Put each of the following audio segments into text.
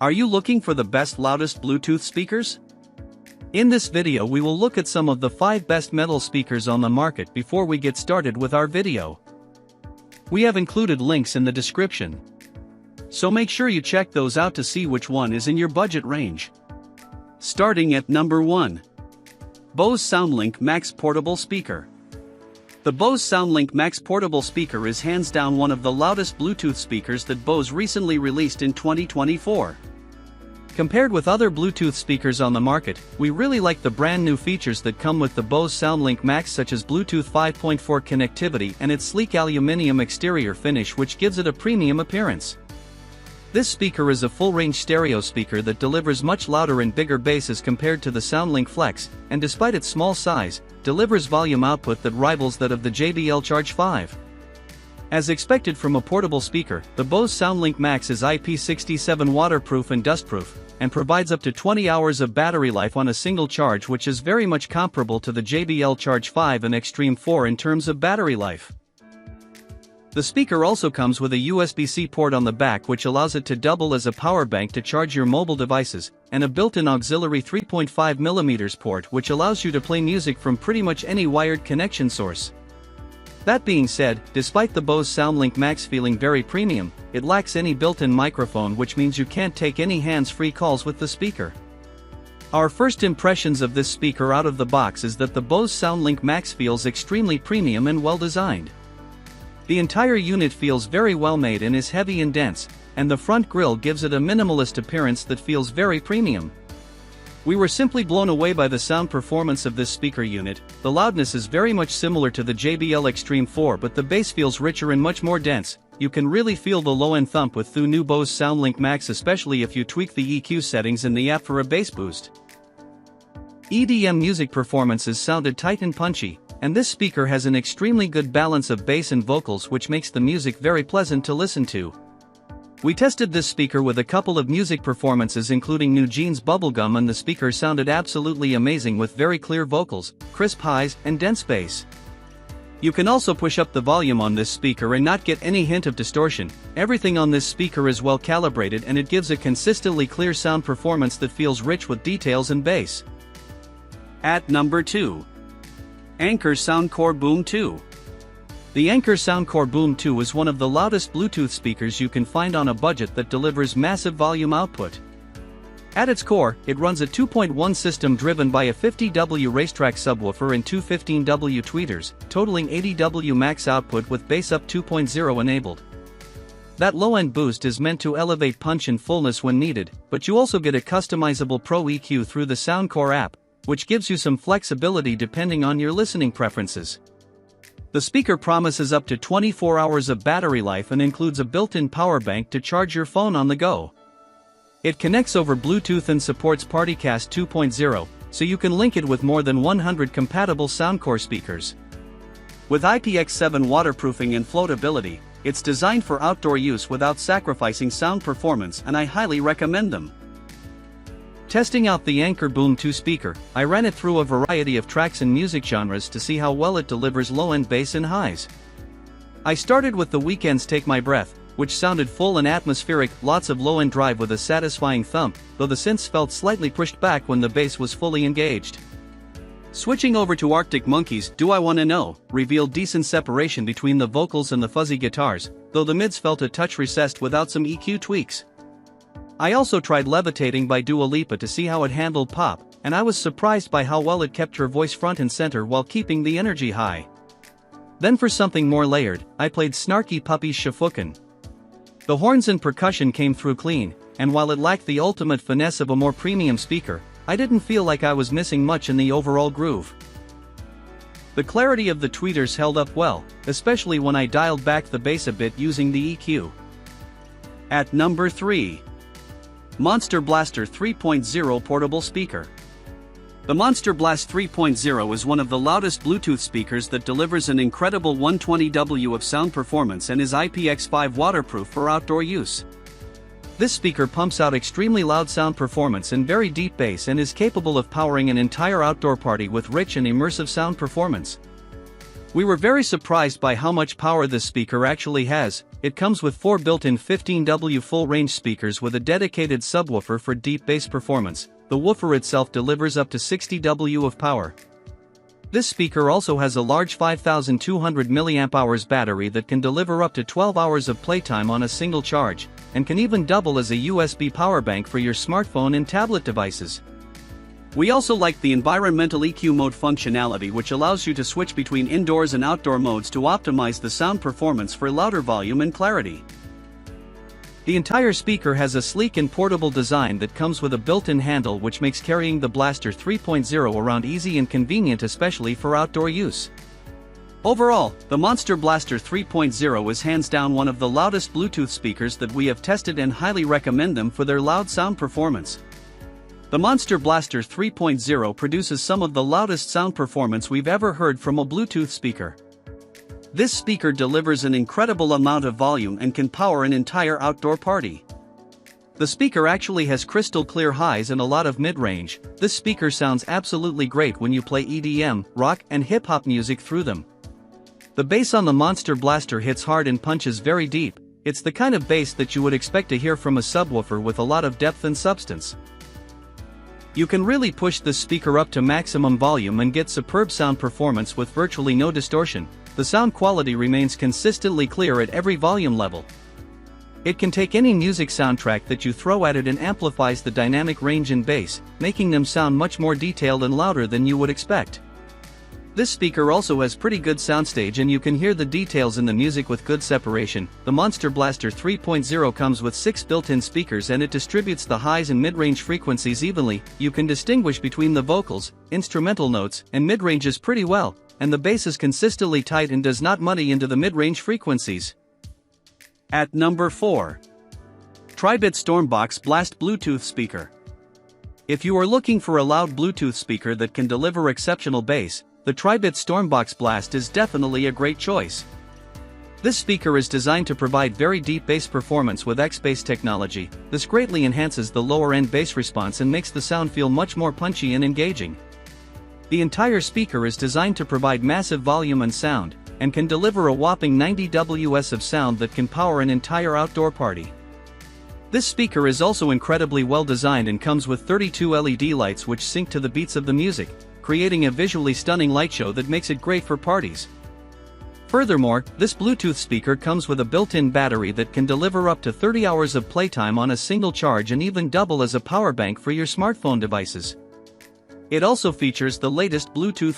Are you looking for the best loudest Bluetooth speakers? In this video we will look at some of the 5 best metal speakers on the market before we get started with our video. We have included links in the description, so make sure you check those out to see which one is in your budget range. Starting at number 1. Bose SoundLink Max Portable Speaker. The Bose SoundLink Max Portable Speaker is hands down one of the loudest Bluetooth speakers that Bose recently released in 2024. Compared with other Bluetooth speakers on the market, we really like the brand new features that come with the Bose SoundLink Max, such as Bluetooth 5.4 connectivity and its sleek aluminum exterior finish, which gives it a premium appearance. This speaker is a full-range stereo speaker that delivers much louder and bigger bass as compared to the SoundLink Flex, and despite its small size, delivers volume output that rivals that of the JBL Charge 5. As expected from a portable speaker, the Bose SoundLink Max is IP67 waterproof and dustproof, and provides up to 20 hours of battery life on a single charge, which is very much comparable to the JBL Charge 5 and Extreme 4 in terms of battery life. The speaker also comes with a USB-C port on the back, which allows it to double as a power bank to charge your mobile devices, and a built-in auxiliary 3.5mm port which allows you to play music from pretty much any wired connection source. That being said, despite the Bose SoundLink Max feeling very premium, it lacks any built-in microphone, which means you can't take any hands-free calls with the speaker. Our first impressions of this speaker out of the box is that the Bose SoundLink Max feels extremely premium and well-designed. The entire unit feels very well made and is heavy and dense, and the front grille gives it a minimalist appearance that feels very premium. We were simply blown away by the sound performance of this speaker unit. The loudness is very much similar to the JBL Extreme 4, but the bass feels richer and much more dense. You can really feel the low-end thump with the new Bose SoundLink Max, especially if you tweak the EQ settings in the app for a bass boost. EDM music performances sounded tight and punchy, and this speaker has an extremely good balance of bass and vocals, which makes the music very pleasant to listen to. We tested this speaker with a couple of music performances, including New Jeans Bubblegum, and the speaker sounded absolutely amazing with very clear vocals, crisp highs, and dense bass. You can also push up the volume on this speaker and not get any hint of distortion. Everything on this speaker is well calibrated, and it gives a consistently clear sound performance that feels rich with details and bass. At number 2. Anker Soundcore Boom 2. The Anker Soundcore Boom 2 is one of the loudest Bluetooth speakers you can find on a budget that delivers massive volume output. At its core, it runs a 2.1 system driven by a 50W racetrack subwoofer and two 15W tweeters, totaling 80W max output with bass up 2.0 enabled. That low-end boost is meant to elevate punch and fullness when needed, but you also get a customizable Pro EQ through the Soundcore app, which gives you some flexibility depending on your listening preferences. The speaker promises up to 24 hours of battery life and includes a built-in power bank to charge your phone on the go. It connects over Bluetooth and supports Partycast 2.0, so you can link it with more than 100 compatible Soundcore speakers. With IPX7 waterproofing and floatability, it's designed for outdoor use without sacrificing sound performance, and I highly recommend them. Testing out the Anker Boom 2 speaker, I ran it through a variety of tracks and music genres to see how well it delivers low-end bass and highs. I started with The Weeknd's Take My Breath, which sounded full and atmospheric, lots of low-end drive with a satisfying thump, though the synths felt slightly pushed back when the bass was fully engaged. Switching over to Arctic Monkeys' Do I Wanna Know revealed decent separation between the vocals and the fuzzy guitars, though the mids felt a touch recessed without some EQ tweaks. I also tried Levitating by Dua Lipa to see how it handled pop, and I was surprised by how well it kept her voice front and center while keeping the energy high. Then for something more layered, I played Snarky Puppy's Shafukin. The horns and percussion came through clean, and while it lacked the ultimate finesse of a more premium speaker, I didn't feel like I was missing much in the overall groove. The clarity of the tweeters held up well, especially when I dialed back the bass a bit using the EQ. At number 3. Monster Blaster 3.0 Portable Speaker. The Monster Blast 3.0 is one of the loudest Bluetooth speakers that delivers an incredible 120W of sound performance and is IPX5 waterproof for outdoor use. This speaker pumps out extremely loud sound performance and very deep bass, and is capable of powering an entire outdoor party with rich and immersive sound performance. We were very surprised by how much power this speaker actually has. It comes with 4 built-in 15W full-range speakers with a dedicated subwoofer for deep bass performance. The woofer itself delivers up to 60W of power. This speaker also has a large 5200 mAh battery that can deliver up to 12 hours of playtime on a single charge, and can even double as a USB power bank for your smartphone and tablet devices. We also like the environmental EQ mode functionality, which allows you to switch between indoors and outdoor modes to optimize the sound performance for louder volume and clarity. The entire speaker has a sleek and portable design that comes with a built-in handle, which makes carrying the Blaster 3.0 around easy and convenient, especially for outdoor use. Overall, the Monster Blaster 3.0 is hands down one of the loudest Bluetooth speakers that we have tested and highly recommend them for their loud sound performance. The Monster Blaster 3.0 produces some of the loudest sound performance we've ever heard from a Bluetooth speaker. This speaker delivers an incredible amount of volume and can power an entire outdoor party. The speaker actually has crystal clear highs and a lot of mid-range. This speaker sounds absolutely great when you play EDM, rock, and hip-hop music through them. The bass on the Monster Blaster hits hard and punches very deep. It's the kind of bass that you would expect to hear from a subwoofer with a lot of depth and substance. You can really push this speaker up to maximum volume and get superb sound performance with virtually no distortion. The sound quality remains consistently clear at every volume level. It can take any music soundtrack that you throw at it and amplifies the dynamic range and bass, making them sound much more detailed and louder than you would expect. This speaker also has pretty good soundstage, and you can hear the details in the music with good separation. The Monster Blaster 3.0 comes with 6 built-in speakers, and it distributes the highs and mid-range frequencies evenly. You can distinguish between the vocals, instrumental notes, and mid-ranges pretty well, and the bass is consistently tight and does not muddy into the mid-range frequencies. At number 4. Tribit StormBox Blast Bluetooth Speaker. If you are looking for a loud Bluetooth speaker that can deliver exceptional bass, the Tribit StormBox Blast is definitely a great choice. This speaker is designed to provide very deep bass performance with X-Bass technology. This greatly enhances the lower-end bass response and makes the sound feel much more punchy and engaging. The entire speaker is designed to provide massive volume and sound, and can deliver a whopping 90 Ws of sound that can power an entire outdoor party. This speaker is also incredibly well designed and comes with 32 LED lights which sync to the beats of the music, creating a visually stunning light show that makes it great for parties. Furthermore, this Bluetooth speaker comes with a built-in battery that can deliver up to 30 hours of playtime on a single charge and even double as a power bank for your smartphone devices. It also features the latest Bluetooth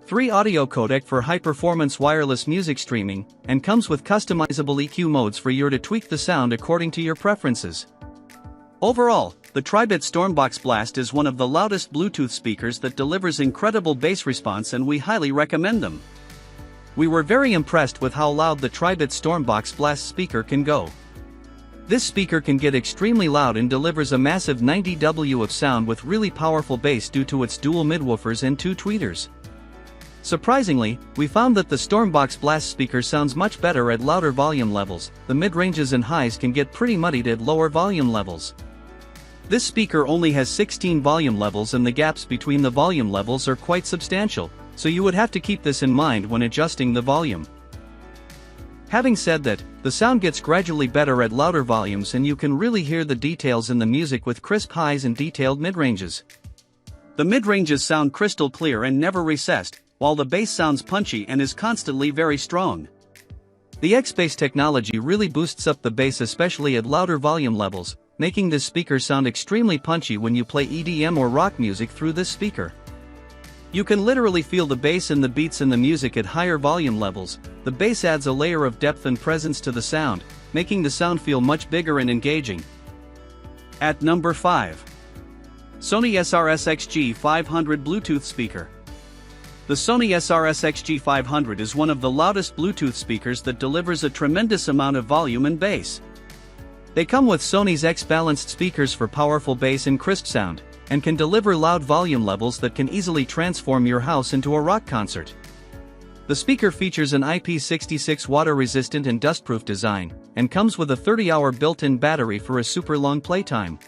5.3 audio codec for high-performance wireless music streaming, and comes with customizable EQ modes for you to tweak the sound according to your preferences. Overall, the Tribit StormBox Blast is one of the loudest Bluetooth speakers that delivers incredible bass response, and we highly recommend them. We were very impressed with how loud the Tribit StormBox Blast speaker can go. This speaker can get extremely loud and delivers a massive 90 W of sound with really powerful bass due to its dual midwoofers and 2 tweeters. Surprisingly, we found that the StormBox Blast speaker sounds much better at louder volume levels. The mid-ranges and highs can get pretty muddied at lower volume levels. This speaker only has 16 volume levels, and the gaps between the volume levels are quite substantial, so you would have to keep this in mind when adjusting the volume. Having said that, the sound gets gradually better at louder volumes, and you can really hear the details in the music with crisp highs and detailed mid-ranges. The mid-ranges sound crystal clear and never recessed, while the bass sounds punchy and is constantly very strong. The X-Bass technology really boosts up the bass, especially at louder volume levels, making this speaker sound extremely punchy when you play EDM or rock music through this speaker. You can literally feel the bass and the beats in the music at higher volume levels. The bass adds a layer of depth and presence to the sound, making the sound feel much bigger and engaging. At number 5. Sony SRS-XG500 Bluetooth Speaker. The Sony SRS-XG500 is one of the loudest Bluetooth speakers that delivers a tremendous amount of volume and bass. They come with Sony's X-balanced speakers for powerful bass and crisp sound, and can deliver loud volume levels that can easily transform your house into a rock concert. The speaker features an IP66 water-resistant and dust-proof design, and comes with a 30-hour built-in battery for a super long playtime.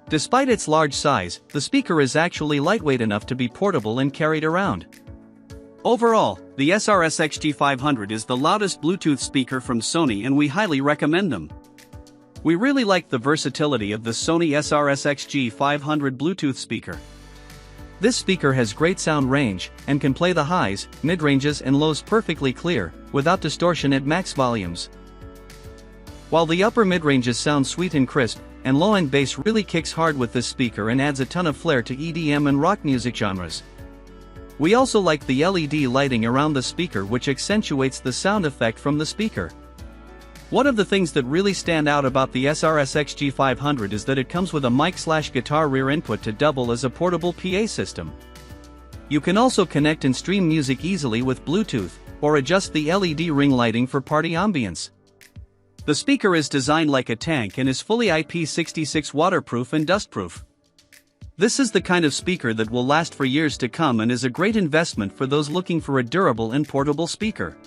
Despite its large size, the speaker is actually lightweight enough to be portable and carried around. Overall, the SRS-XG500 is the loudest Bluetooth speaker from Sony and we highly recommend them. We really like the versatility of the Sony SRS-XG500 Bluetooth speaker. This speaker has great sound range, and can play the highs, mid-ranges and lows perfectly clear, without distortion at max volumes. While the upper mid-ranges sound sweet and crisp, and low-end bass really kicks hard with this speaker and adds a ton of flair to EDM and rock music genres. We also like the LED lighting around the speaker, which accentuates the sound effect from the speaker. One of the things that really stand out about the SRS-XG500 is that it comes with a mic/guitar rear input to double as a portable PA system. You can also connect and stream music easily with Bluetooth, or adjust the LED ring lighting for party ambience. The speaker is designed like a tank and is fully IP66 waterproof and dustproof. This is the kind of speaker that will last for years to come and is a great investment for those looking for a durable and portable speaker.